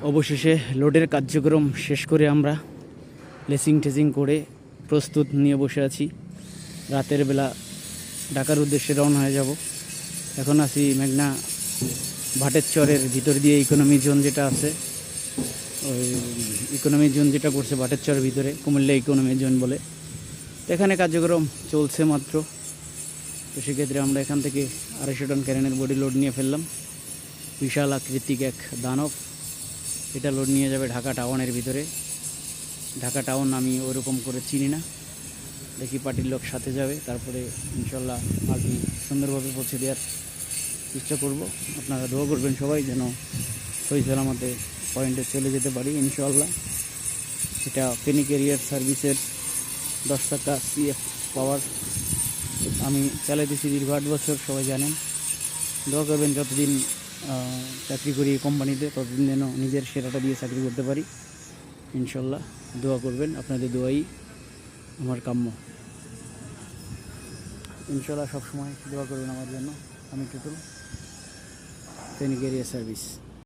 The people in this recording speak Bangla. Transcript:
অবশেষে লোডের কার্যক্রম শেষ করে আমরা লেসিং টেসিং করে প্রস্তুত নিয়ে বসে আছি। রাতের বেলা ঢাকার উদ্দেশ্যে রওনা হয়ে যাব। এখন আছি মেঘনা ভাটের চরের ভিতর দিয়ে ইকোনমি জোন যেটা আছে, ওই ইকোনমি জোন যেটা করছে ভাটের চরের ভিতরে, কুমিল্লা ইকোনমি জোন বলে। তো এখানে কার্যক্রম চলছে মাত্র। তো সেক্ষেত্রে আমরা এখান থেকে 250 টন ক্যারেনের বডি লোড নিয়ে ফেললাম। বিশাল আকৃতিক এক দানব। এটা লোড নিয়ে যাবে ঢাকা টাউনের ভিতরে। ঢাকা টাউন আমি ওরকম করে চিনি না, দেখি পার্টির লোক সাথে যাবে, তারপরে ইনশাল্লাহ মালটি সুন্দরভাবে পৌঁছে দেওয়ার চেষ্টা করব। আপনারা দোয়া করবেন সবাই যেন সহি সালামতে পয়েন্টে চলে যেতে পারি ইনশাল্লাহ। এটা ফেনী ক্যারিয়ার সার্ভিসের 10 টাকা CF পাওয়ার আমি চালাইতেছি দীর্ঘ 8 বছর, সবাই জানেন। দোয়া করবেন যতদিন চাকরি করি এই কোম্পানিতে, ততদিন যেন নিজের সেরাটা দিয়ে চাকরি করতে পারি ইনশাল্লাহ। দোয়া করবেন, আপনাদের দোয়াই আমার কাম্য ইনশাল্লাহ। সবসময় দোয়া করবেন আমার জন্য। আমি টুটুল, ফেনী ক্যারিয়ার সার্ভিস।